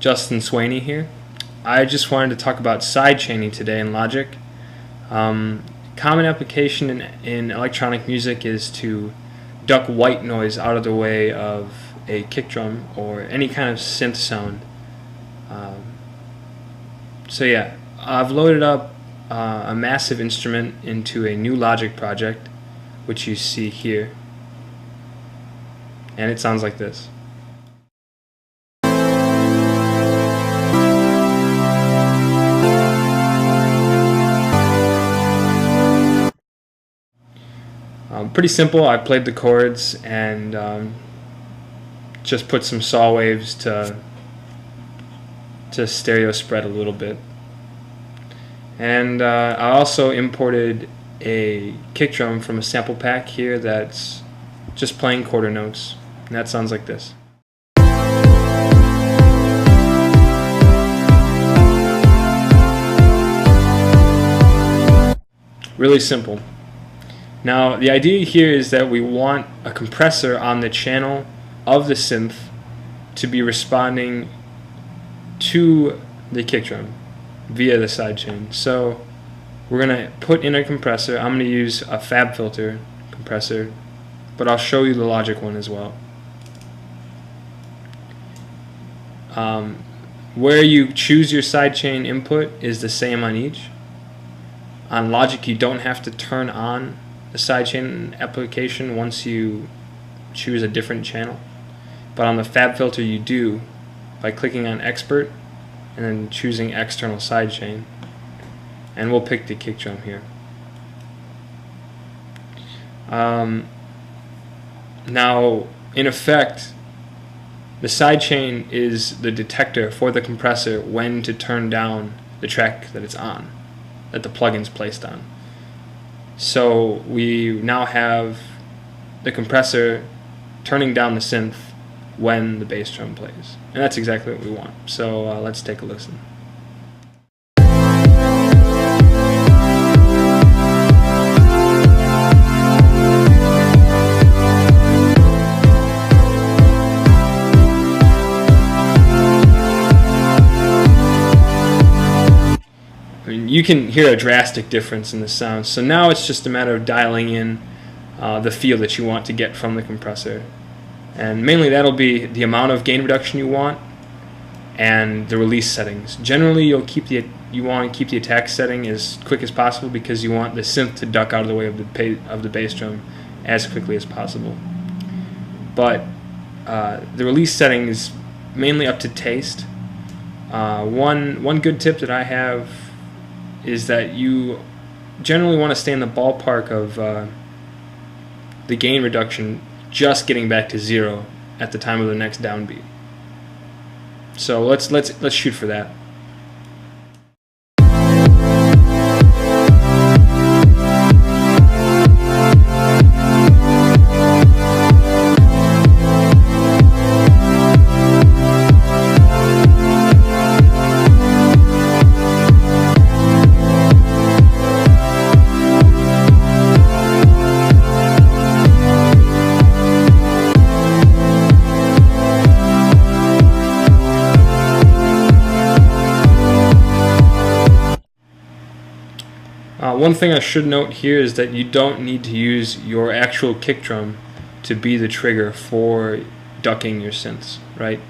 Justin Swaney here. I just wanted to talk about sidechaining today in Logic. Common application in electronic music is to duck white noise out of the way of a kick drum or any kind of synth sound. So yeah, I've loaded up a massive instrument into a new Logic project, which you see here, and it sounds like this. Pretty simple. I played the chords and just put some saw waves to stereo spread a little bit. And I also imported a kick drum from a sample pack here that's just playing quarter notes, and that sounds like this. Really simple. Now the idea here is that we want a compressor on the channel of the synth to be responding to the kick drum via the sidechain. So we're going to put in a compressor. I'm going to use a FabFilter compressor, but I'll show you the Logic one as well. Where you choose your sidechain input is the same on each. On Logic you don't have to turn on the sidechain application once you choose a different channel, but on the FabFilter you do by clicking on Expert and then choosing External Sidechain, and we'll pick the kick drum here. Now in effect the sidechain is the detector for the compressor when to turn down the track that it's on, that the plugin's placed on. So we now have the compressor turning down the synth when the bass drum plays, and that's exactly what we want. So let's take a listen. You can hear a drastic difference in the sound. So now it's just a matter of dialing in the feel that you want to get from the compressor, and mainly that'll be the amount of gain reduction you want and the release settings. Generally you want to keep the attack setting as quick as possible because you want the synth to duck out of the way of the bass drum as quickly as possible. But the release setting is mainly up to taste. One good tip that I have is that you generally want to stay in the ballpark of the gain reduction just getting back to 0 at the time of the next downbeat. So let's shoot for that. One thing I should note here is that you don't need to use your actual kick drum to be the trigger for ducking your synths, right?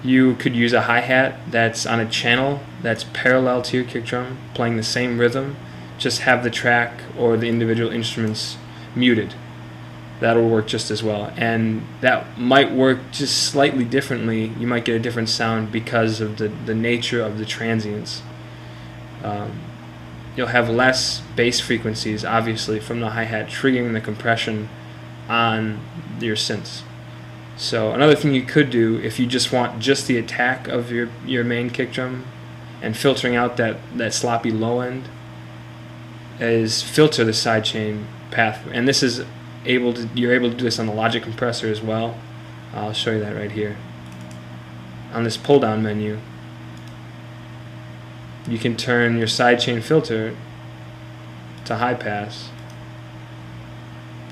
You could use a hi-hat that's on a channel that's parallel to your kick drum, playing the same rhythm. Just have the track or the individual instruments muted. That'll work just as well, and that might work just slightly differently. You might get a different sound because of the nature of the transients. You'll have less bass frequencies, obviously, from the hi-hat triggering the compression on your synths. So another thing you could do, if you just want just the attack of your main kick drum and filtering out that sloppy low end, is filter the sidechain path. And this is you're able to do this on the Logic compressor as well. I'll show you that right here. On this pull down menu, you can turn your sidechain filter to high pass,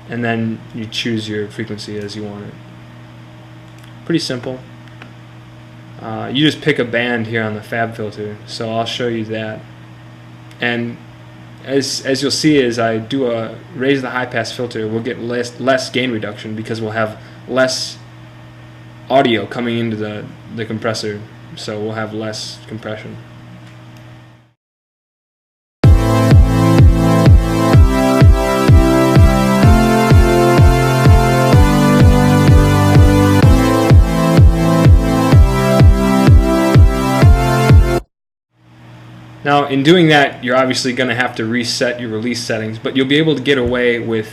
and then you choose your frequency as you want it. Pretty simple. you just pick a band here on the fab filter. So I'll show you that. And as you'll see, as I do a raise the high pass filter, we'll get less gain reduction because we'll have less audio coming into the compressor, so we'll have less compression. Now, in doing that, you're obviously going to have to reset your release settings, but you'll be able to get away with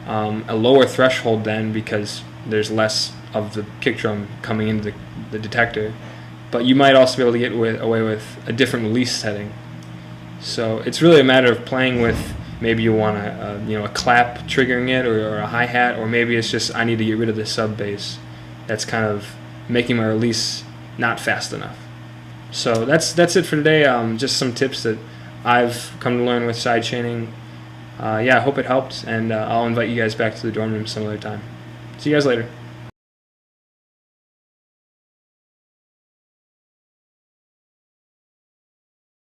a lower threshold then, because there's less of the kick drum coming into the detector. But you might also be able to get away with a different release setting. So it's really a matter of playing with, maybe you want a clap triggering it, or a hi-hat, or maybe it's just I need to get rid of the sub bass. That's kind of making my release not fast enough. So that's it for today. Just some tips that I've come to learn with sidechaining. Yeah, I hope it helped, and I'll invite you guys back to the dorm room some other time. See you guys later.